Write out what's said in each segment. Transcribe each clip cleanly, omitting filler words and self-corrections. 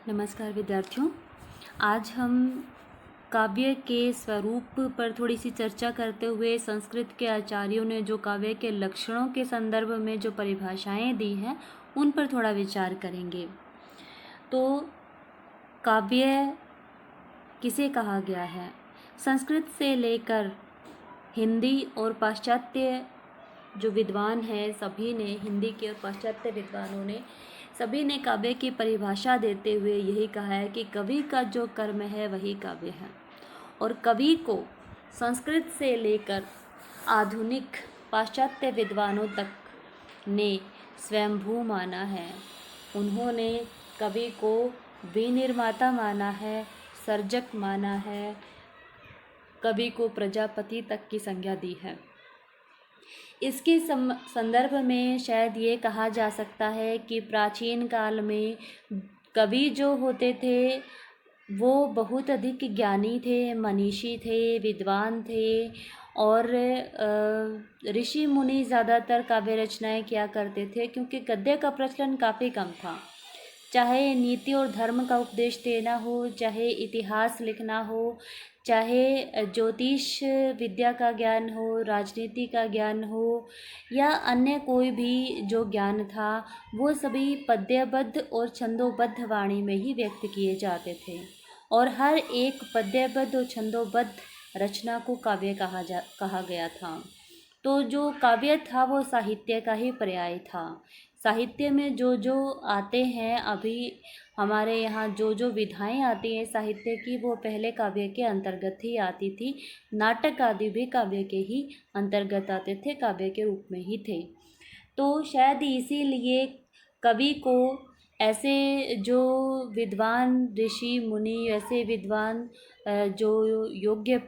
नमस्कार विद्यार्थियों। आज हम काव्य के स्वरूप पर थोड़ी सी चर्चा करते हुए संस्कृत के आचार्यों ने जो काव्य के लक्षणों के संदर्भ में जो परिभाषाएं दी हैं उन पर थोड़ा विचार करेंगे। तो काव्य किसे कहा गया है? संस्कृत से लेकर हिंदी और पाश्चात्य जो विद्वान हैं सभी ने, हिंदी के और पाश्चात्य विद्वानों ने सभी ने काव्य की परिभाषा देते हुए यही कहा है कि कवि का जो कर्म है वही काव्य है। और कवि को संस्कृत से लेकर आधुनिक पाश्चात्य विद्वानों तक ने स्वयंभू माना है। उन्होंने कवि को विनिर्माता माना है, सर्जक माना है, कवि को प्रजापति तक की संज्ञा दी है। इसके संदर्भ में शायद ये कहा जा सकता है कि प्राचीन काल में कवि जो होते थे वो बहुत अधिक ज्ञानी थे, मनीषी थे, विद्वान थे और ऋषि मुनि ज़्यादातर काव्य रचनाएं किया करते थे, क्योंकि गद्य का प्रचलन काफ़ी कम था। चाहे नीति और धर्म का उपदेश देना हो, चाहे इतिहास लिखना हो, चाहे ज्योतिष विद्या का ज्ञान हो, राजनीति का ज्ञान हो या अन्य कोई भी जो ज्ञान था, वो सभी पद्यबद्ध और छंदोबद्ध वाणी में ही व्यक्त किए जाते थे। और हर एक पद्यबद्ध और छंदोबद्ध रचना को काव्य कहा गया था। तो जो काव्य था वो साहित्य का ही पर्याय था। साहित्य में जो जो आते हैं, अभी हमारे यहाँ जो जो विधाएं आती हैं साहित्य की, वो पहले काव्य के अंतर्गत ही आती थी। नाटक आदि भी काव्य के ही अंतर्गत आते थे, काव्य के रूप में ही थे। तो शायद इसीलिए कवि को ऐसे जो विद्वान ऋषि मुनि, ऐसे विद्वान जो योग्य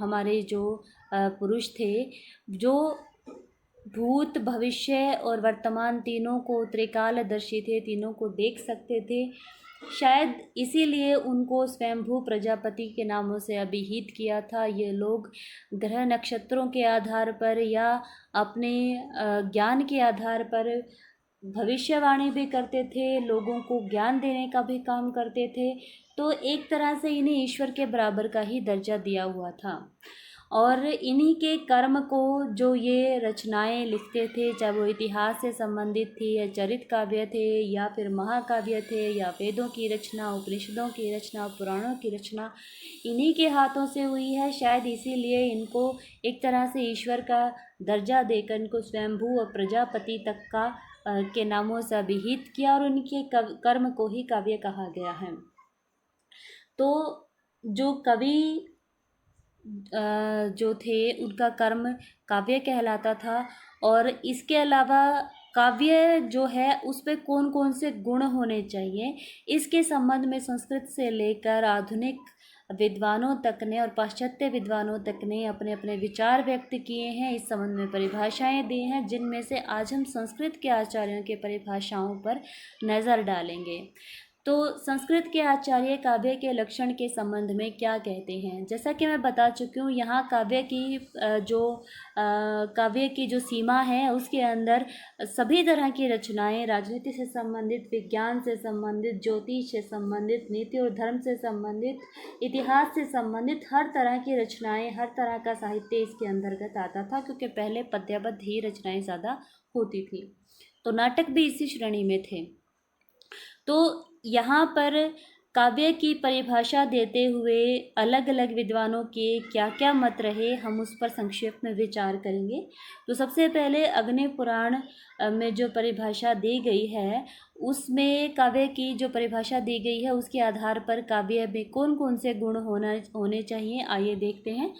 हमारे जो पुरुष थे, जो भूत भविष्य और वर्तमान तीनों को त्रिकालदर्शी थे, तीनों को देख सकते थे, शायद इसीलिए उनको स्वयंभू प्रजापति के नामों से अभिहित किया था। ये लोग ग्रह नक्षत्रों के आधार पर या अपने ज्ञान के आधार पर भविष्यवाणी भी करते थे, लोगों को ज्ञान देने का भी काम करते थे। तो एक तरह से इन्हें ईश्वर के बराबर का ही दर्जा दिया हुआ था। और इन्हीं के कर्म को जो ये रचनाएं लिखते थे, चाहे वो इतिहास से संबंधित थी या चरित काव्य थे या फिर महाकाव्य थे या वेदों की रचना, उपनिषदों की रचना, पुराणों की रचना, इन्हीं के हाथों से हुई है। शायद इसीलिए इनको एक तरह से ईश्वर का दर्जा देकर इनको स्वयंभू और प्रजापति तक का के नामों से अभिहित किया और उनके कर्म को ही काव्य कहा गया है। तो जो कवि जो थे उनका कर्म काव्य कहलाता था। और इसके अलावा काव्य जो है उस पर कौन कौन से गुण होने चाहिए, इसके संबंध में संस्कृत से लेकर आधुनिक विद्वानों तक ने और पाश्चात्य विद्वानों तक ने अपने अपने विचार व्यक्त किए हैं, इस संबंध में परिभाषाएं दी हैं, जिनमें से आज हम संस्कृत के आचार्यों के परिभाषाओं पर नज़र डालेंगे। तो संस्कृत के आचार्य काव्य के लक्षण के संबंध में क्या कहते हैं? जैसा कि मैं बता चुकी हूँ, यहाँ काव्य की जो सीमा है उसके अंदर सभी तरह की रचनाएं, राजनीति से संबंधित, विज्ञान से संबंधित, ज्योतिष से संबंधित, नीति और धर्म से संबंधित, इतिहास से संबंधित हर तरह की रचनाएं, हर तरह का साहित्य इसके अंतर्गत आता था, क्योंकि पहले पद्यबद्ध ही रचनाएं ज़्यादा होती थी। तो नाटक भी इसी श्रेणी में थे। तो यहाँ पर काव्य की परिभाषा देते हुए अलग अलग विद्वानों के क्या क्या मत रहे, हम उस पर संक्षेप में विचार करेंगे। तो सबसे पहले अग्नि पुराण में जो परिभाषा दी गई है, उसमें काव्य की जो परिभाषा दी गई है उसके आधार पर काव्य में कौन कौन से गुण होने चाहिए, आइए देखते हैं।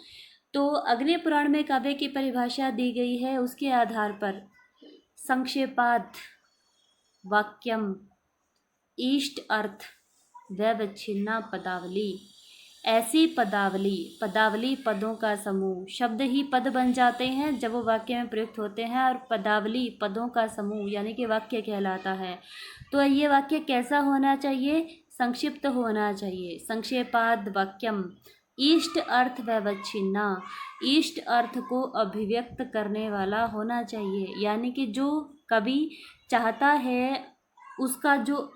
तो अग्नि पुराण में काव्य की परिभाषा दी गई है, उसके आधार पर संक्षेपात् वाक्यम, इष्ट अर्थ, व्यवच्छिन्ना पदावली। ऐसी पदावली पदों का समूह, शब्द ही पद बन जाते हैं जब वो वाक्य में प्रयुक्त होते हैं, और पदावली पदों का समूह यानी कि वाक्य कहलाता है। तो ये वाक्य कैसा होना चाहिए? संक्षिप्त होना चाहिए। संक्षेपाद वाक्यम, इष्ट अर्थ व्यवच्छिन्ना, इष्ट अर्थ को अभिव्यक्त करने वाला होना चाहिए। यानी कि जो कवि चाहता है उसका जो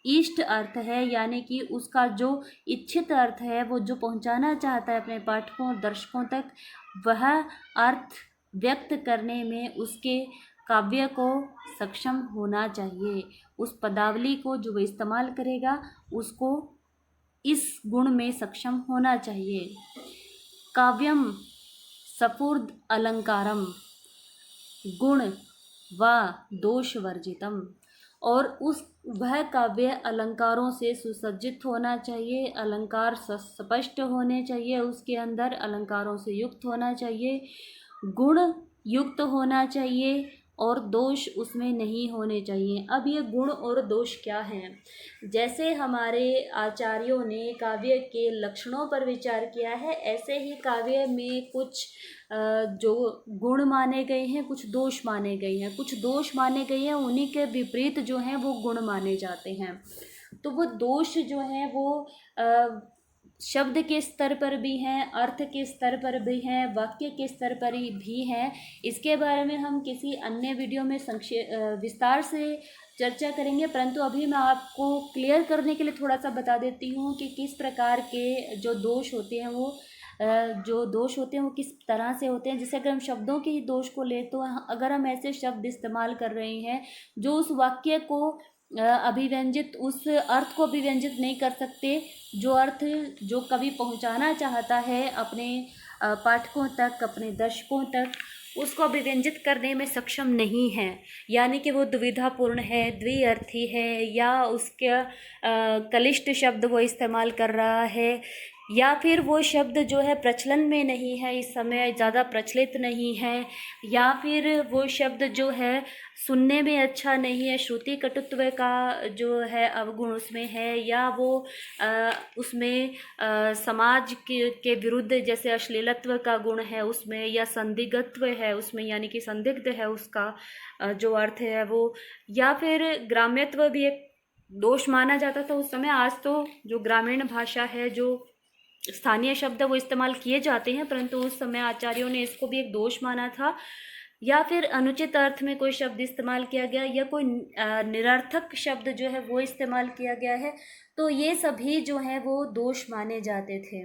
इष्ट अर्थ है, यानी कि उसका जो इच्छित अर्थ है, वो जो पहुंचाना चाहता है अपने पाठकों और दर्शकों तक, वह अर्थ व्यक्त करने में उसके काव्य को सक्षम होना चाहिए। उस पदावली को जो वो इस्तेमाल करेगा उसको इस गुण में सक्षम होना चाहिए। काव्यम सफुर्द अलंकारम गुण व दोष वर्जितम, और उस वह काव्य अलंकारों से सुसज्जित होना चाहिए, अलंकार स्पष्ट होने चाहिए, उसके अंदर अलंकारों से युक्त होना चाहिए, गुण युक्त होना चाहिए और दोष उसमें नहीं होने चाहिए। अब ये गुण और दोष क्या हैं? जैसे हमारे आचार्यों ने काव्य के लक्षणों पर विचार किया है, ऐसे ही काव्य में कुछ जो गुण माने गए हैं, कुछ दोष माने गए हैं। कुछ दोष माने गए हैं, उन्हीं के विपरीत जो हैं वो गुण माने जाते हैं। तो वो दोष जो हैं वो शब्द के स्तर पर भी हैं, अर्थ के स्तर पर भी हैं, वाक्य के स्तर पर भी हैं। इसके बारे में हम किसी अन्य वीडियो में विस्तार से चर्चा करेंगे, परंतु अभी मैं आपको क्लियर करने के लिए थोड़ा सा बता देती हूँ कि किस प्रकार के जो दोष होते हैं वो किस तरह से होते हैं। जैसे अगर हम शब्दों के ही दोष को ले, तो अगर हम ऐसे शब्द इस्तेमाल कर रहे हैं जो उस वाक्य को अभिव्यंजित, उस अर्थ को अभिव्यंजित नहीं कर सकते, जो अर्थ जो कवि पहुंचाना चाहता है अपने पाठकों तक, अपने दर्शकों तक, उसको अभिव्यंजित करने में सक्षम नहीं है, यानी कि वो दुविधापूर्ण है, द्विअर्थी है, या उसके कलिष्ट शब्द वो इस्तेमाल कर रहा है, या फिर वो शब्द जो है प्रचलन में नहीं है, इस समय ज़्यादा प्रचलित नहीं है, या फिर वो शब्द जो है सुनने में अच्छा नहीं है, श्रुति कटुत्व का जो है अवगुण उसमें है, या वो उसमें समाज के विरुद्ध जैसे अश्लीलत्व का गुण है उसमें, या संदिग्धत्व है उसमें, यानी कि संदिग्ध है उसका जो अर्थ है वो, या फिर ग्राम्यत्व भी एक दोष माना जाता था उस समय। आज तो जो ग्रामीण भाषा है, जो स्थानीय शब्द वो इस्तेमाल किए जाते हैं, परंतु उस समय आचार्यों ने इसको भी एक दोष माना था। या फिर अनुचित अर्थ में कोई शब्द इस्तेमाल किया गया, या कोई निरर्थक शब्द जो है वो इस्तेमाल किया गया है, तो ये सभी जो है वो दोष माने जाते थे।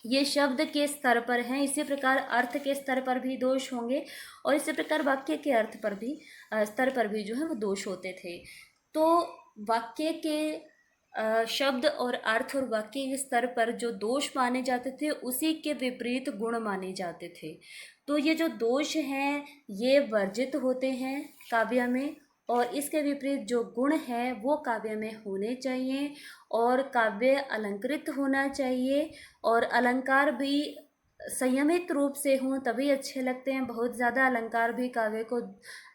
ये शब्द के स्तर पर हैं। इसी प्रकार अर्थ के स्तर पर भी दोष होंगे, और इसी प्रकार वाक्य के अर्थ पर भी स्तर पर भी जो है वो दोष होते थे। तो वाक्य के शब्द और अर्थ और वाक्य के स्तर पर जो दोष माने जाते थे, उसी के विपरीत गुण माने जाते थे। तो ये जो दोष हैं ये वर्जित होते हैं काव्य में, और इसके विपरीत जो गुण हैं वो काव्य में होने चाहिए, और काव्य अलंकृत होना चाहिए, और अलंकार भी संयमित रूप से हों तभी अच्छे लगते हैं। बहुत ज़्यादा अलंकार भी काव्य को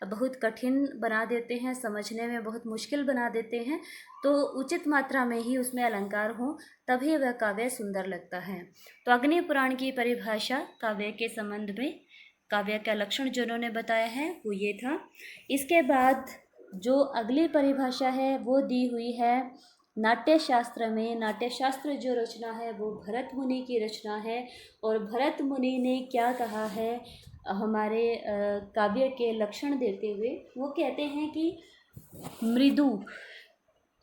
बहुत कठिन बना देते हैं, समझने में बहुत मुश्किल बना देते हैं। तो उचित मात्रा में ही उसमें अलंकार हों तभी वह काव्य सुंदर लगता है। तो अग्नि पुराण की परिभाषा काव्य के संबंध में, काव्य का लक्षण जो उन्होंने बताया है वो ये था। इसके बाद जो अगली परिभाषा है वो दी हुई है नाट्यशास्त्र में। नाट्यशास्त्र जो रचना है वो भरत मुनि की रचना है, और भरत मुनि ने क्या कहा है हमारे काव्य के लक्षण देते हुए, वो कहते हैं कि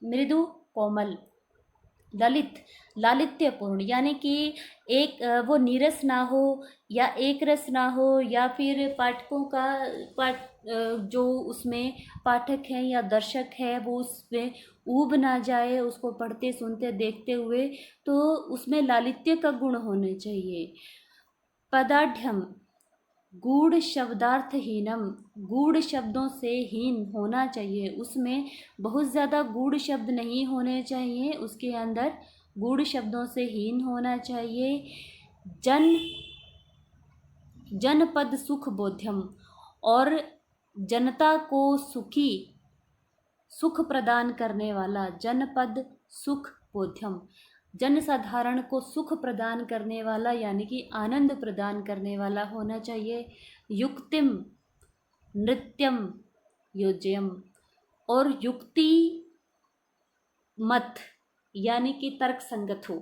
मृदु कोमल, ललित लालित्यपूर्ण, यानी कि एक वो नीरस ना हो या एक रस ना हो, या फिर पाठकों का जो उसमें पाठक हैं या दर्शक है वो उसमें ऊब ना जाए उसको पढ़ते सुनते देखते हुए, तो उसमें लालित्य का गुण होने चाहिए। पदाढ़्यम गूढ़ शब्दार्थहीनम, गूढ़ शब्दों से हीन होना चाहिए, उसमें बहुत ज़्यादा गूढ़ शब्द नहीं होने चाहिए, उसके अंदर गूढ़ शब्दों से हीन होना चाहिए। जनपद सुख बोध्यम, और जनता को सुख प्रदान करने वाला, जनपद सुख बोध्यम, जनसाधारण को सुख प्रदान करने वाला यानी कि आनंद प्रदान करने वाला होना चाहिए। युक्तिम नृत्यम योज्यम, और युक्ति मत यानी कि तर्क संगत हो,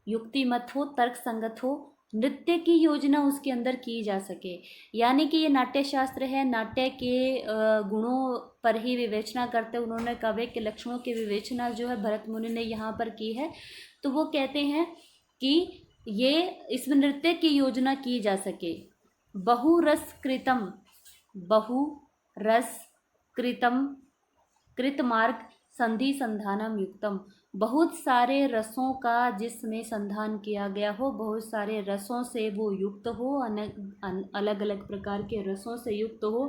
युक्ति मत हो, तर्क संगत हो, नृत्य की योजना उसके अंदर की जा सके। यानी कि ये नाट्य शास्त्र है, नाट्य के गुणों पर ही विवेचना करते उन्होंने काव्य के लक्षणों की विवेचना जो है भरत मुनि ने यहाँ पर की है। तो वो कहते हैं कि ये इसमें नृत्य की योजना की जा सके। बहुरस कृतम, बहुरस कृतम कृतमार्ग संधि संधानम युक्तम, बहुत सारे रसों का जिसमें संधान किया गया हो, बहुत सारे रसों से वो युक्त हो, अलग अलग प्रकार के रसों से युक्त हो,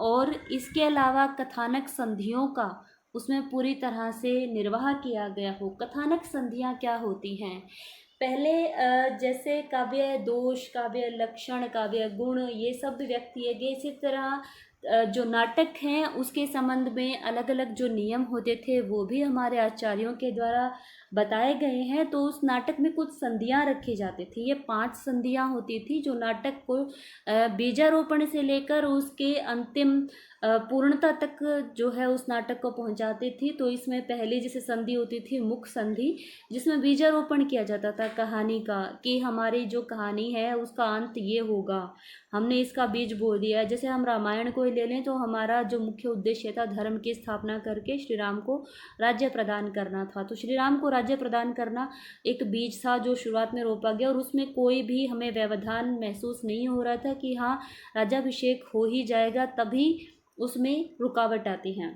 और इसके अलावा कथानक संधियों का उसमें पूरी तरह से निर्वाह किया गया हो। कथानक संधियाँ क्या होती हैं? पहले जैसे काव्य दोष, काव्य लक्षण, काव्य गुण, ये सब व्यक्त किए गए। इसी तरह जो नाटक हैं उसके संबंध में अलग अलग जो नियम होते थे वो भी हमारे आचार्यों के द्वारा बताए गए हैं। तो उस नाटक में कुछ संधियाँ रखी जाती थी। ये 5 संधियाँ होती थी जो नाटक को बीजारोपण से लेकर उसके अंतिम पूर्णता तक जो है उस नाटक को पहुंचाती थी। तो इसमें पहली जैसे संधि होती थी मुख संधि, जिसमें बीजारोपण किया जाता था कहानी का, कि हमारी जो कहानी है उसका अंत ये होगा, हमने इसका बीज बो दिया। जैसे हम रामायण को ही ले लें तो हमारा जो मुख्य उद्देश्य था धर्म की स्थापना करके श्री राम को राज्य प्रदान करना था। तो श्री राम को राज्य प्रदान करना एक बीज था जो शुरुआत में रोपा गया, और उसमें कोई भी हमें व्यवधान महसूस नहीं हो रहा था कि हाँ राज्याभिषेक हो ही जाएगा, तभी उसमें रुकावट आती है।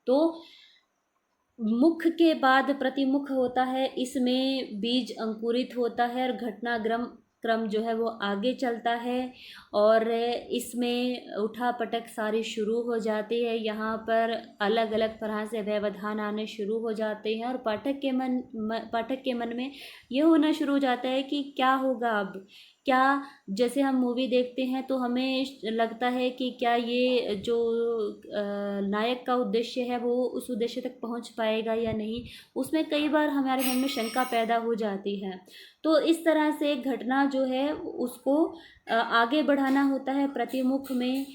तो मुख के बाद प्रतिमुख होता है, इसमें बीज अंकुरित होता है और घटनाक्रम जो है वो आगे चलता है, और इसमें उठा पटक सारी शुरू हो जाती है। यहाँ पर अलग अलग तरह से व्यवधान आने शुरू हो जाते हैं और पाठक के मन में ये होना शुरू हो जाता है कि क्या होगा अब, क्या, जैसे हम मूवी देखते हैं तो हमें लगता है कि क्या ये जो नायक का उद्देश्य है वो उस उद्देश्य तक पहुंच पाएगा या नहीं। उसमें कई बार हमारे मन में शंका पैदा हो जाती है। तो इस तरह से घटना जो है उसको आगे बढ़ाना होता है। प्रतिमुख में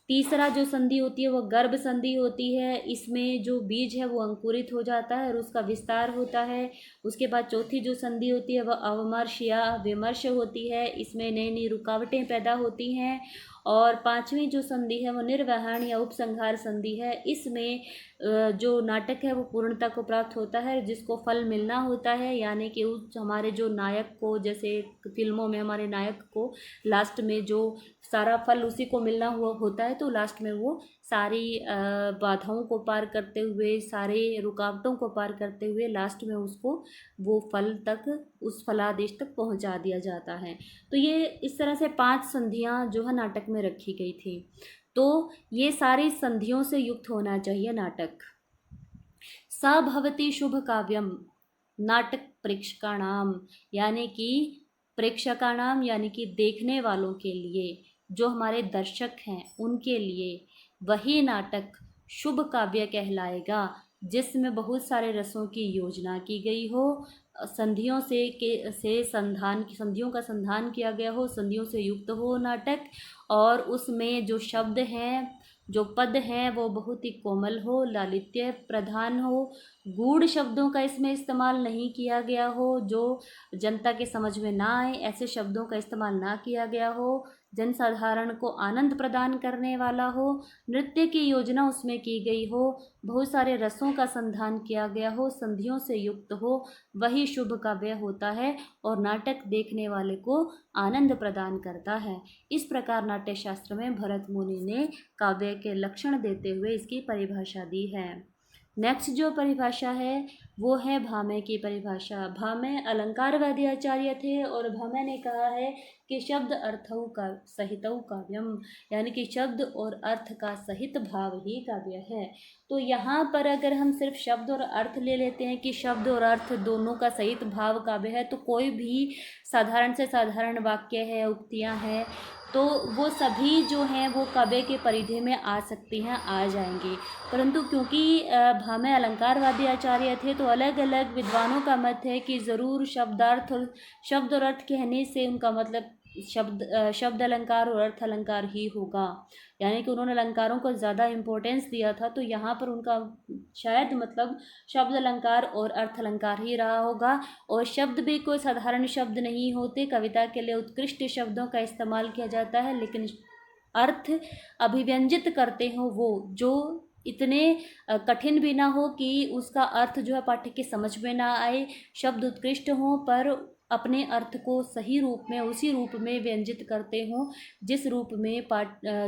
तीसरा जो संधि होती है वो गर्भ संधि होती है। इसमें जो बीज है वो अंकुरित हो जाता है और उसका विस्तार होता है। उसके बाद चौथी जो संधि होती है वह अवमर्श या विमर्श होती है। इसमें नई नई रुकावटें पैदा होती हैं। और 5वीं जो संधि है वो निर्वहन या उपसंहार संधि है। इसमें जो नाटक है वो पूर्णता को प्राप्त होता है, जिसको फल मिलना होता है। यानी कि उस हमारे जो नायक को, जैसे फिल्मों में हमारे नायक को लास्ट में जो सारा फल उसी को मिलना हुआ होता है, तो लास्ट में वो सारी बाधाओं को पार करते हुए, सारे रुकावटों को पार करते हुए लास्ट में उसको वो फल तक, उस फलादेश तक पहुंचा दिया जाता है। तो ये इस तरह से 5 संधियां जो है नाटक में रखी गई थी। तो ये सारी संधियों से युक्त होना चाहिए नाटक। स भवति शुभ काव्यम नाटक प्रेक्षकाणाम, यानी कि प्रेक्षकाणाम यानी कि देखने वालों के लिए, जो हमारे दर्शक हैं उनके लिए वही नाटक शुभ काव्य कहलाएगा जिसमें बहुत सारे रसों की योजना की गई हो, संधियों से संधियों का संधान किया गया हो, संधियों से युक्त हो नाटक, और उसमें जो शब्द हैं, जो पद हैं वो बहुत ही कोमल हो, लालित्य प्रधान हो, गूढ़ शब्दों का इसमें इस्तेमाल नहीं किया गया हो, जो जनता के समझ में ना आए ऐसे शब्दों का इस्तेमाल ना किया गया हो, जनसाधारण को आनंद प्रदान करने वाला हो, नृत्य की योजना उसमें की गई हो, बहुत सारे रसों का संधान किया गया हो, संधियों से युक्त हो, वही शुभ काव्य होता है और नाटक देखने वाले को आनंद प्रदान करता है। इस प्रकार नाट्य शास्त्र में भरत मुनि ने काव्य के लक्षण देते हुए इसकी परिभाषा दी है। नेक्स्ट जो परिभाषा है वो है भामह की परिभाषा। भामह अलंकारवादी आचार्य थे और भामह ने कहा है कि शब्द अर्थौ का सहितौ काव्यम, यानी कि शब्द और अर्थ का सहित भाव ही काव्य है। तो यहाँ पर अगर हम सिर्फ शब्द और अर्थ ले लेते हैं कि शब्द और अर्थ दोनों का सहित भाव काव्य है, तो कोई भी साधारण से साधारण वाक्य है, उक्तियाँ हैं, तो वो सभी जो हैं वो काव्य के परिधि में आ सकती हैं, आ जाएंगी। परंतु क्योंकि भामह अलंकारवादी आचार्य थे तो अलग अलग विद्वानों का मत है कि ज़रूर शब्द और अर्थ कहने से उनका मतलब शब्द अलंकार और अर्थ अलंकार ही होगा। यानी कि उन्होंने अलंकारों को ज़्यादा इम्पोर्टेंस दिया था, तो यहाँ पर उनका शायद मतलब शब्द अलंकार और अर्थ अलंकार ही रहा होगा। और शब्द भी कोई साधारण शब्द नहीं होते, कविता के लिए उत्कृष्ट शब्दों का इस्तेमाल किया जाता है, लेकिन अर्थ अभिव्यंजित करते हो वो जो इतने कठिन भी ना हो कि उसका अर्थ जो है पाठक के समझ में ना आए। शब्द उत्कृष्ट हों पर अपने अर्थ को सही रूप में, उसी रूप में व्यंजित करते हों जिस रूप में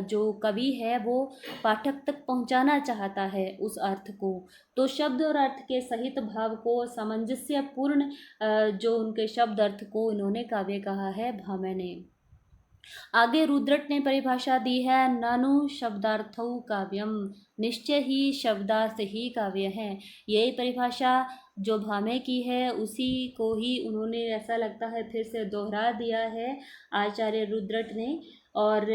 जो कवि है वो पाठक तक पहुंचाना चाहता है उस अर्थ को। तो शब्द और अर्थ के सहित भाव को सामंजस्यपूर्ण जो उनके शब्द अर्थ को इन्होंने काव्य कहा है भामह ने। आगे रुद्रट ने परिभाषा दी है, ननु शब्दार्थौ काव्यम, निश्चय ही शब्दार्थ ही काव्य है। यही परिभाषा जो भामह की है उसी को ही उन्होंने ऐसा लगता है फिर से दोहरा दिया है आचार्य रुद्रट ने। और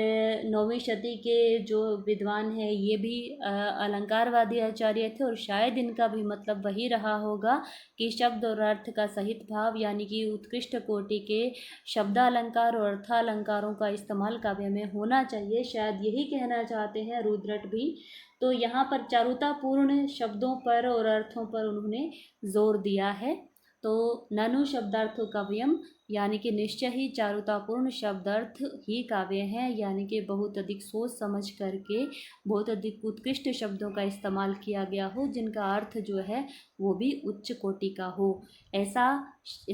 9वीं शती के जो विद्वान हैं ये भी अलंकारवादी आचार्य थे, और शायद इनका भी मतलब वही रहा होगा कि शब्द और अर्थ का सहित भाव यानी कि उत्कृष्ट कोटि के शब्दालंकार और अर्थालंकारों का इस्तेमाल काव्य में होना चाहिए। शायद यही कहना चाहते हैं रुद्रट भी। तो यहाँ पर चारुतापूर्ण शब्दों पर और अर्थों पर उन्होंने जोर दिया है। तो ननु शब्दार्थो काव्यम यानी कि निश्चय ही चारुतापूर्ण शब्दार्थ ही काव्य हैं, यानी कि बहुत अधिक सोच समझ करके बहुत अधिक उत्कृष्ट शब्दों का इस्तेमाल किया गया हो जिनका अर्थ जो है वो भी उच्च कोटि का हो, ऐसा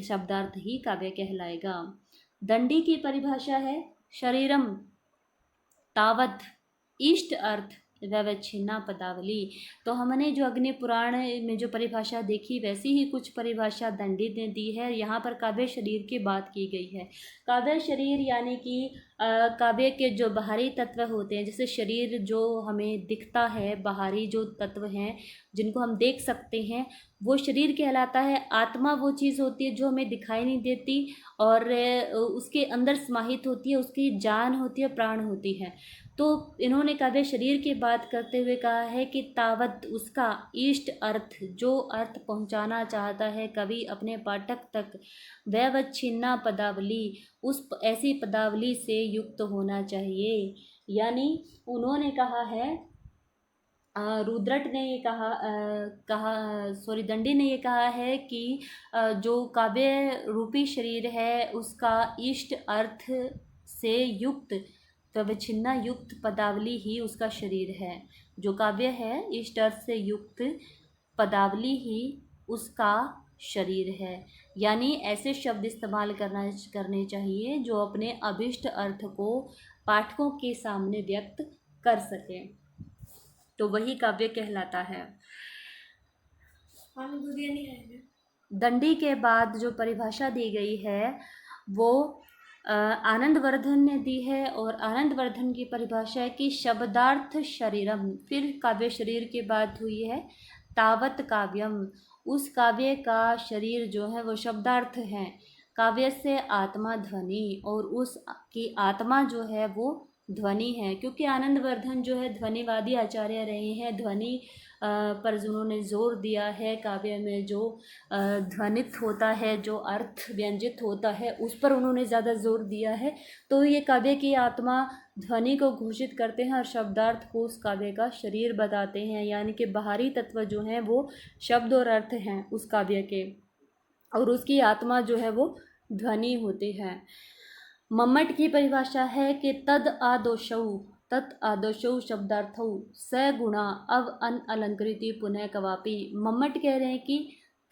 शब्दार्थ ही काव्य कहलाएगा। दंडी की परिभाषा है, शरीरम तावत इष्ट अर्थ व्यवच्छिन्ना पदावली। तो हमने जो अग्नि पुराण में जो परिभाषा देखी वैसी ही कुछ परिभाषा दंडी ने दी है। यहाँ पर काव्य शरीर की बात की गई है। काव्य शरीर यानी कि काव्य के जो बाहरी तत्व होते हैं, जैसे शरीर जो हमें दिखता है, बाहरी जो तत्व हैं जिनको हम देख सकते हैं वो शरीर कहलाता है। आत्मा वो चीज़ होती है जो हमें दिखाई नहीं देती और उसके अंदर समाहित होती है, उसकी जान होती है, प्राण होती है। तो इन्होंने काव्य शरीर की बात करते हुए कहा है कि तावत उसका इष्ट अर्थ, जो अर्थ पहुंचाना चाहता है कवि अपने पाठक तक, व्यवच्छिन्ना पदावली, उस ऐसी पदावली से युक्त होना चाहिए। यानी उन्होंने कहा है, रुद्रट ने ये दंडी ने ये कहा है कि जो काव्य रूपी शरीर है उसका इष्ट अर्थ से युक्त व्यवच्छिन्ना युक्त पदावली ही उसका शरीर है। जो काव्य है इष्ट अर्थ से युक्त पदावली ही उसका शरीर है। यानी ऐसे शब्द इस्तेमाल करने चाहिए जो अपने अभिष्ट अर्थ को पाठकों के सामने व्यक्त कर सके, तो वही काव्य कहलाता है। दंडी के बाद जो परिभाषा दी गई है वो आनंदवर्धन ने दी है, और आनंदवर्धन की परिभाषा है कि शब्दार्थ शरीरम। फिर काव्य शरीर की बात हुई है, तावत काव्यम, उस काव्य का शरीर जो है वो शब्दार्थ है। काव्य से आत्मा ध्वनि, और उस की आत्मा जो है वो ध्वनि है, क्योंकि आनंदवर्धन जो है ध्वनिवादी आचार्य रहे हैं। ध्वनि पर जिन्होंने जोर दिया है, काव्य में जो ध्वनित होता है, जो अर्थ व्यंजित होता है, उस पर उन्होंने ज़्यादा जोर दिया है। तो ये काव्य की आत्मा ध्वनि को घोषित करते हैं और शब्दार्थ को उस काव्य का शरीर बताते हैं। यानी कि बाहरी तत्व जो हैं वो शब्द और अर्थ हैं उस काव्य के, और उसकी आत्मा जो है वो ध्वनि होती है। मम्मट की परिभाषा है कि तद आदोषौ शब्दार्थौ स गुणा अव अन अलंकृति पुनः कवापि। मम्मट कह रहे हैं कि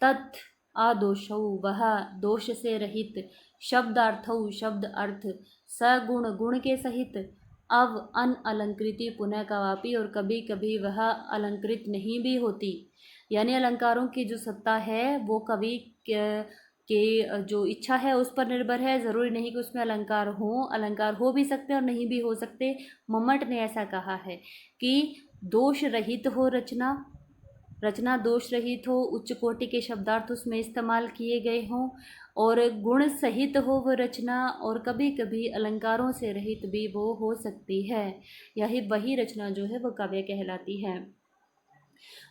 तत् आदोषौ, वह दोष से रहित, शब्दार्थौ शब्द अर्थ, सगुण गुण के सहित, अव अन अलंकृति पुनः कवापि, और कभी कभी वह अलंकृत नहीं भी होती। यानी अलंकारों की जो सत्ता है वो कवि के जो इच्छा है उस पर निर्भर है। ज़रूरी नहीं कि उसमें अलंकार हो भी सकते और नहीं भी हो सकते। मम्मट ने ऐसा कहा है कि दोष रहित हो रचना दोष रहित हो, उच्च कोटि के शब्दार्थ उसमें इस्तेमाल किए गए हों, और गुण सहित हो वो रचना, और कभी कभी अलंकारों से रहित भी वो हो सकती है। यही वही रचना जो है वो काव्य कहलाती है।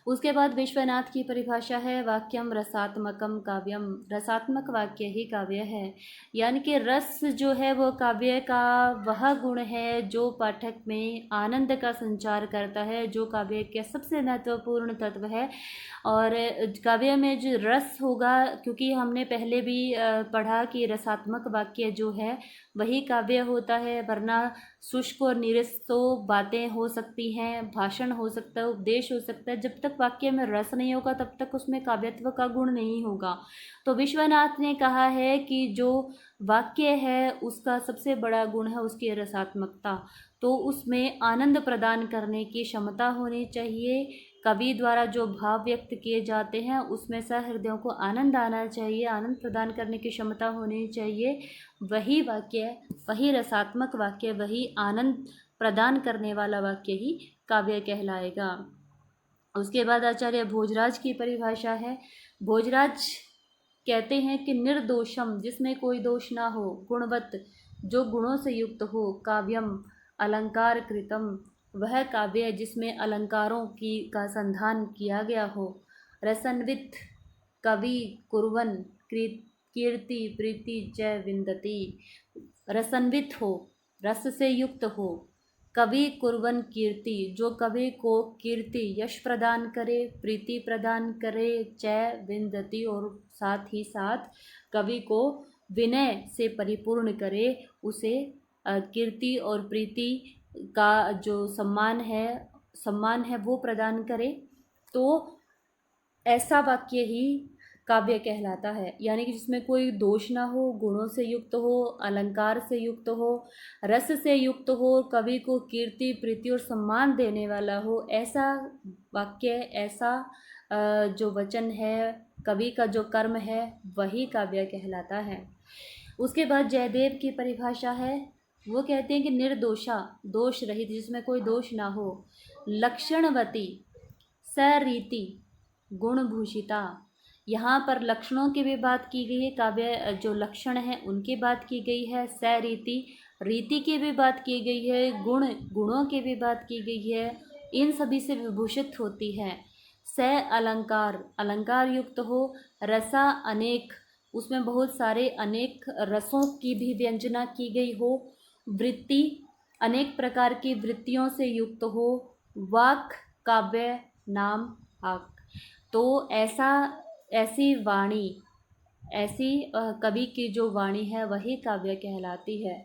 उसके बाद विश्वनाथ की परिभाषा है वाक्यम रसात्मकम काव्यम। रसात्मक वाक्य ही काव्य है, यानी कि रस जो है वो काव्य का वह गुण है जो पाठक में आनंद का संचार करता है, जो काव्य के सबसे महत्वपूर्ण तत्व है। और काव्य में जो रस होगा, क्योंकि हमने पहले भी पढ़ा कि रसात्मक वाक्य जो है वही काव्य होता है, वरना शुष्क और नीरस तो बातें हो सकती हैं, भाषण हो सकता है, उपदेश हो सकता है। जब तक वाक्य में रस नहीं होगा तब तक उसमें काव्यत्व का गुण नहीं होगा। तो विश्वनाथ ने कहा है कि जो वाक्य है उसका सबसे बड़ा गुण है उसकी रसात्मकता। तो उसमें आनंद प्रदान करने की क्षमता होनी चाहिए। कवि द्वारा जो भाव व्यक्त किए जाते हैं उसमें सहृदयों को आनंद आना चाहिए, आनंद प्रदान करने की क्षमता होनी चाहिए। वही वाक्य, वही रसात्मक वाक्य, वही आनंद प्रदान करने वाला वाक्य ही काव्य कहलाएगा। उसके बाद आचार्य भोजराज की परिभाषा है। भोजराज कहते हैं कि निर्दोषम, जिसमें कोई दोष ना हो, गुणवत, जो गुणों से युक्त हो, काव्यम, अलंकार कृतम, वह काव्य जिसमें अलंकारों की का संधान किया गया हो। रसन्वित, कवि कुर्वन कीर्ति प्रीति च विन्दति, रसन्वित हो, रस से युक्त हो। कवि कुर्वन कीर्ति, जो कवि को कीर्ति यश प्रदान करे, प्रीति प्रदान करे, च विन्दति, और साथ ही साथ कवि को विनय से परिपूर्ण करे, उसे कीर्ति और प्रीति का जो सम्मान है वो प्रदान करे। तो ऐसा वाक्य ही काव्य कहलाता है, यानी कि जिसमें कोई दोष ना हो, गुणों से युक्त हो, अलंकार से युक्त हो, रस से युक्त हो, कवि को कीर्ति प्रीति और सम्मान देने वाला हो। ऐसा वाक्य, ऐसा जो वचन है, कवि का जो कर्म है, वही काव्य कहलाता है। उसके बाद जयदेव की परिभाषा है। वो कहते हैं कि निर्दोषा, दोष रहित, जिसमें कोई दोष ना हो। लक्षणवती, सरीति, गुणभूषिता। यहाँ पर लक्षणों की भी बात की गई है, काव्य जो लक्षण है उनकी बात की गई है। सरीति, रीति की भी बात की गई है, गुणों की भी बात की गई है, इन सभी से विभूषित होती है। स अलंकार, अलंकार युक्त हो। रसा अनेक, उसमें बहुत सारे अनेक रसों की भी व्यंजना की गई हो। वृत्ति, अनेक प्रकार की वृत्तियों से युक्त हो। वाक्, काव्य, नाम, आक। तो ऐसी वाणी, ऐसी कवि की जो वाणी है वही काव्य कहलाती है,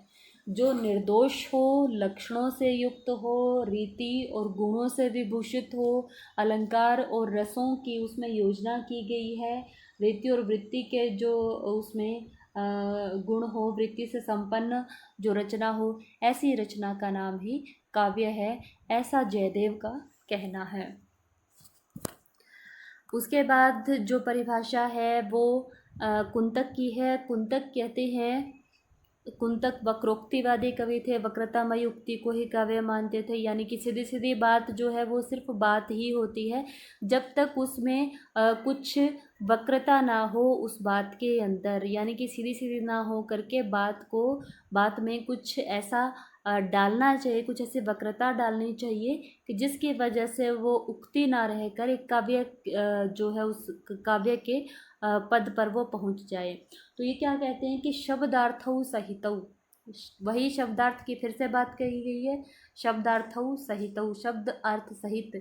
जो निर्दोष हो, लक्षणों से युक्त हो, रीति और गुणों से विभूषित हो, अलंकार और रसों की उसमें योजना की गई है, रीति और वृत्ति के जो उसमें गुण हो, वृत्ति से संपन्न जो रचना हो, ऐसी रचना का नाम ही काव्य है, ऐसा जयदेव का कहना है। उसके बाद जो परिभाषा है वो कुंतक की है। कुंतक कहते हैं, कुंतक वक्रोक्तिवादी कवि थे, वक्रतामयी उक्ति को ही काव्य मानते थे, यानी कि सीधी सीधी बात जो है वो सिर्फ बात ही होती है, जब तक उसमें कुछ वक्रता ना हो उस बात के अंदर, यानी कि सीधी सीधी ना हो करके बात में कुछ ऐसा डालना चाहिए, कुछ ऐसी वक्रता डालनी चाहिए कि जिसकी वजह से वो उक्ति ना रहकर एक काव्य जो है उस काव्य के पद पर वो पहुंच जाए। तो ये क्या कहते हैं कि शब्दार्थौ सहितौ, वही शब्दार्थ की फिर से बात कही गई है। शब्दार्थौ सहितौ, शब्द अर्थ सहित।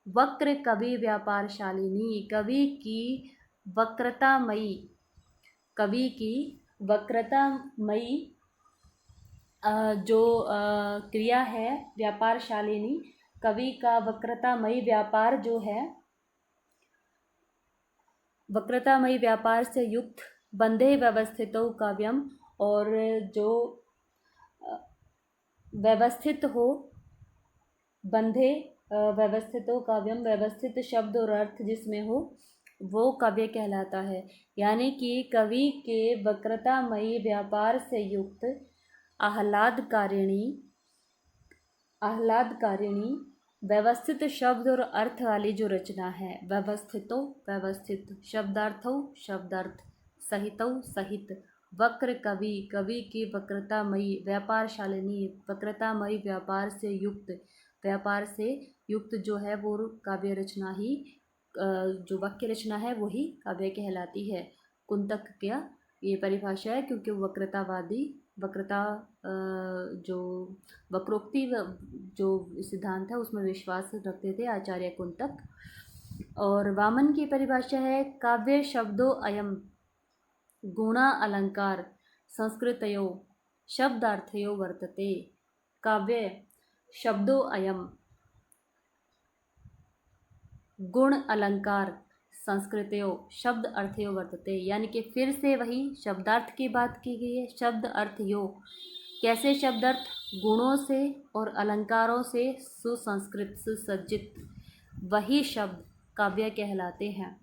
वक्र कवि व्यापारशालिनी, कवि की वक्रतामयी, कवि की वक्रतामयी जो क्रिया है, व्यापारशालिनी, कवि का वक्रतामयी व्यापार जो है, वक्रतामयी व्यापार से युक्त। बंधे व्यवस्थितो काव्यम, और जो व्यवस्थित हो, बंधे व्यवस्थितो काव्यम, व्यवस्थित शब्द और अर्थ जिसमें हो वो काव्य कहलाता है। यानी कि कवि के वक्रतामयी व्यापार से युक्त आह्लादकारिणी व्यवस्थित शब्द और अर्थ वाली जो रचना है, व्यवस्थितो व्यवस्थित, शब्दार्थो शब्दार्थ, सहितौ सहित। वक्र कवि, कवि की वक्रतामयी, व्यापारशालिनी, वक्रतामयी व्यापार से युक्त व्यापार से युक्त जो है वो काव्य रचना ही जो वाक्य रचना है वही काव्य कहलाती है। कुंतक क्या ये परिभाषा है, क्योंकि वक्रतावादी वक्रता जो वक्रोक्ति जो सिद्धांत है उसमें विश्वास रखते थे आचार्य कुंतक। और वामन की परिभाषा है काव्य शब्दों अयम गुणा अलंकार संस्कृतयो शब्दार्थयो वर्तते। काव्य शब्दों अयम गुण अलंकार संस्कृतयो शब्द अर्थयो वर्तते, यानी कि फिर से वही शब्दार्थ की बात की गई है। शब्द अर्थ यो, कैसे शब्द अर्थ? गुणों से और अलंकारों से सुसंस्कृत सुसज्जित वही शब्द काव्य कहलाते हैं।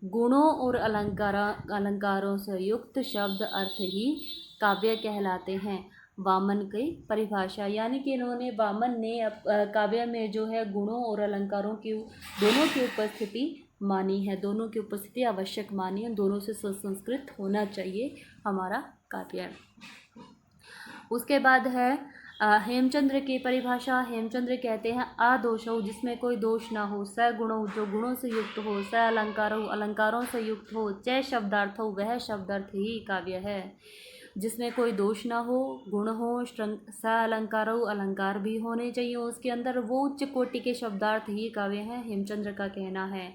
गुणों और अलंकारों से युक्त शब्द अर्थ ही काव्य कहलाते हैं। वामन की परिभाषा, यानी कि इन्होंने वामन ने काव्य में जो है गुणों और अलंकारों की दोनों की उपस्थिति मानी है, दोनों की उपस्थिति आवश्यक मानी है, दोनों से सुसंस्कृत होना चाहिए हमारा काव्य। उसके बाद है हेमचंद्र की परिभाषा। हेमचंद्र कहते हैं आदोषौ, जिसमें कोई दोष ना हो, स गुणों, जो गुणों से युक्त हो, स अलंकारो, अलंकारों से युक्त हो, च शब्दार्थो, वह शब्दार्थ ही काव्य है। जिसमें कोई दोष ना हो, गुण हो, स अलंकारो, अलंकार भी होने चाहिए उसके अंदर, वो उच्च कोटि के शब्दार्थ ही काव्य हैं, हेमचंद्र का कहना है।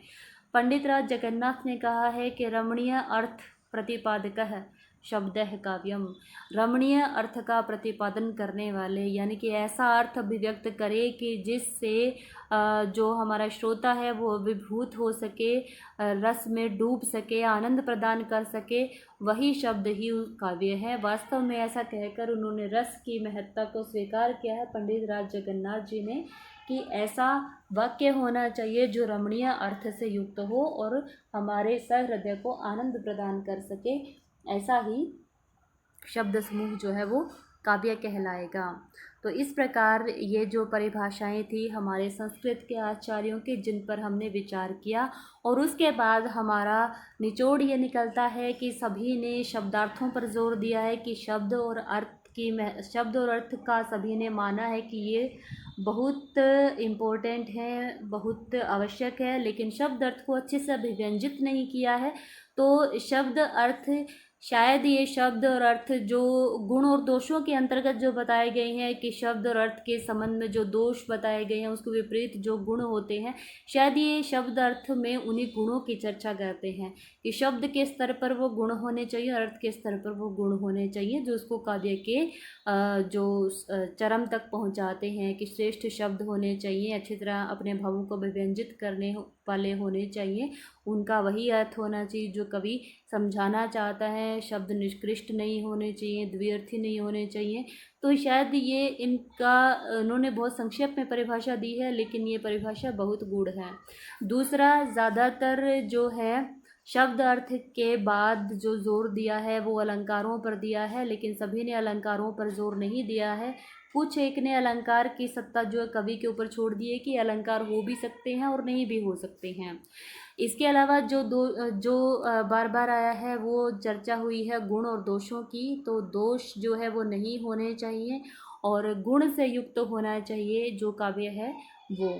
पंडित राज जगन्नाथ ने कहा है कि रमणीय अर्थ प्रतिपादक शब्द है काव्यम। रमणीय अर्थ का प्रतिपादन करने वाले, यानी कि ऐसा अर्थ अभिव्यक्त करे कि जिससे जो हमारा श्रोता है वो विभूत हो सके, रस में डूब सके, आनंद प्रदान कर सके, वही शब्द ही काव्य है। वास्तव में ऐसा कहकर उन्होंने रस की महत्ता को स्वीकार किया है पंडित राज जगन्नाथ जी ने, कि ऐसा वाक्य होना चाहिए जो रमणीय अर्थ से युक्त हो और हमारे सहृदय को आनंद प्रदान कर सके, ऐसा ही शब्द समूह जो है वो काव्य कहलाएगा। तो इस प्रकार ये जो परिभाषाएं थी हमारे संस्कृत के आचार्यों की, जिन पर हमने विचार किया, और उसके बाद हमारा निचोड़ ये निकलता है कि सभी ने शब्दार्थों पर जोर दिया है कि शब्द और अर्थ का सभी ने माना है कि ये बहुत इम्पोर्टेंट है, बहुत आवश्यक है, लेकिन शब्द अर्थ को अच्छे से अभिव्यंजित नहीं किया है। तो शब्द अर्थ, शायद ये शब्द और अर्थ जो गुण और दोषों के अंतर्गत जो बताए गए हैं, कि शब्द और अर्थ के संबंध में जो दोष बताए गए हैं उसके विपरीत जो गुण होते हैं, शायद ये शब्द अर्थ में उन्हीं गुणों की चर्चा करते हैं कि शब्द के स्तर पर वो गुण होने चाहिए और अर्थ के स्तर पर वो गुण होने चाहिए, जो उसको काव्य के जो चरम तक पहुंचाते हैं, कि श्रेष्ठ शब्द होने चाहिए, अच्छी तरह अपने भावों को अभिव्यंजित करने वाले होने चाहिए, उनका वही अर्थ होना चाहिए जो कवि समझाना चाहता है। शब्द निष्कृष्ट नहीं होने चाहिए, द्व्यर्थी नहीं होने चाहिए। तो शायद ये उन्होंने बहुत संक्षेप में परिभाषा दी है, लेकिन ये परिभाषा बहुत गूढ़ है। दूसरा, ज़्यादातर जो है शब्द अर्थ के बाद जो जोर दिया है वो अलंकारों पर दिया है, लेकिन सभी ने अलंकारों पर जोर नहीं दिया है। कुछ एक ने अलंकार की सत्ता जो है कवि के ऊपर छोड़ दी है कि अलंकार हो भी सकते हैं और नहीं भी हो सकते हैं। इसके अलावा जो बार बार आया है वो चर्चा हुई है गुण और दोषों की। तो दोष जो है वो नहीं होने चाहिए और गुण से युक्त होना चाहिए जो काव्य है वो।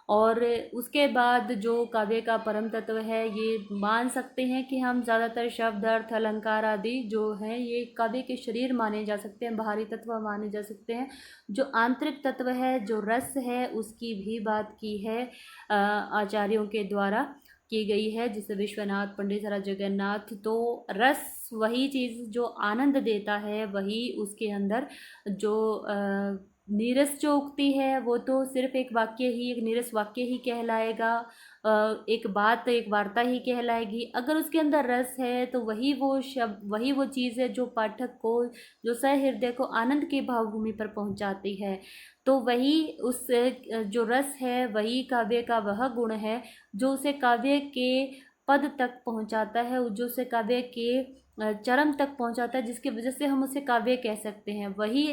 और उसके बाद जो काव्य का परम तत्व है, ये मान सकते हैं कि हम ज़्यादातर शब्द अर्थ अलंकार आदि जो हैं ये काव्य के शरीर माने जा सकते हैं, बाहरी तत्व माने जा सकते हैं। जो आंतरिक तत्व है, जो रस है, उसकी भी बात की है आचार्यों के द्वारा की गई है, जैसे विश्वनाथ, पंडित राज जगन्नाथ। तो रस वही चीज़ जो आनंद देता है, वही उसके अंदर जो नीरस जो उक्ति है वो तो सिर्फ एक वाक्य ही, एक नीरस वाक्य ही कहलाएगा, एक बात, एक वार्ता ही कहलाएगी। अगर उसके अंदर रस है तो वही वो शब्द, वही वो चीज़ है जो पाठक को, जो सहृदय को आनंद की भावभूमि पर पहुंचाती है। तो वही उस जो रस है वही काव्य का वह गुण है जो उसे काव्य के पद तक पहुंचाता है, जो उसे काव्य के चरम तक पहुंचाता है, जिसकी वजह से हम उसे काव्य कह सकते हैं। वही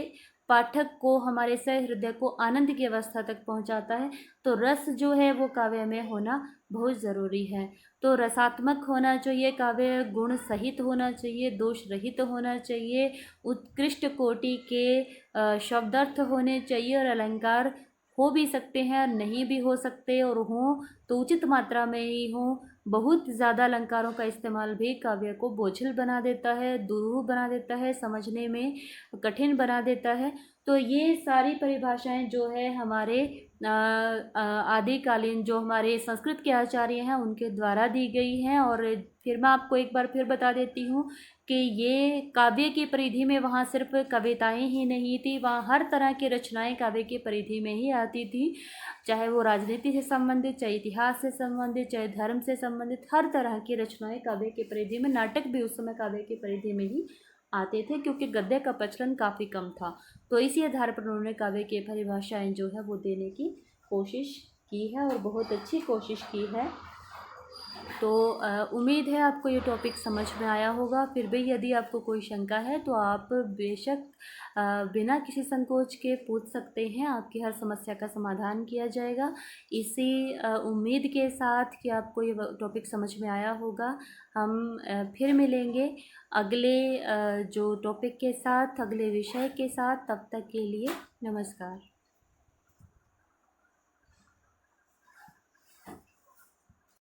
पाठक को, हमारे सहृदय को आनंद की अवस्था तक पहुंचाता है। तो रस जो है वो काव्य में होना बहुत ज़रूरी है। तो रसात्मक होना चाहिए काव्य, गुण सहित होना चाहिए, दोष रहित होना चाहिए, उत्कृष्ट कोटि के शब्दार्थ होने चाहिए और अलंकार हो भी सकते हैं, नहीं भी हो सकते, और हों तो उचित मात्रा में ही हों। बहुत ज़्यादा अलंकारों का इस्तेमाल भी काव्य को बोझिल बना देता है, दुरूह बना देता है, समझने में कठिन बना देता है। तो ये सारी परिभाषाएं जो है हमारे आदिकालीन जो हमारे संस्कृत के आचार्य हैं उनके द्वारा दी गई हैं। और फिर मैं आपको एक बार फिर बता देती हूँ कि ये काव्य की परिधि में वहाँ सिर्फ कविताएं ही नहीं थी, वहाँ हर तरह की रचनाएं काव्य की परिधि में ही आती थी, चाहे वो राजनीति से संबंधित, चाहे इतिहास से संबंधित, चाहे धर्म से संबंधित, हर तरह की रचनाएं काव्य की परिधि में। नाटक भी उस समय काव्य की परिधि में ही आते थे, क्योंकि गद्य का प्रचलन काफ़ी कम था। तो इसी आधार पर उन्होंने काव्य की परिभाषाएं जो है वो देने की कोशिश की है, और बहुत अच्छी कोशिश की है। तो उम्मीद है आपको ये टॉपिक समझ में आया होगा। फिर भी यदि आपको कोई शंका है तो आप बेशक बिना किसी संकोच के पूछ सकते हैं, आपकी हर समस्या का समाधान किया जाएगा। इसी उम्मीद के साथ कि आपको ये टॉपिक समझ में आया होगा, हम फिर मिलेंगे अगले जो टॉपिक के साथ, अगले विषय के साथ। तब तक के लिए नमस्कार।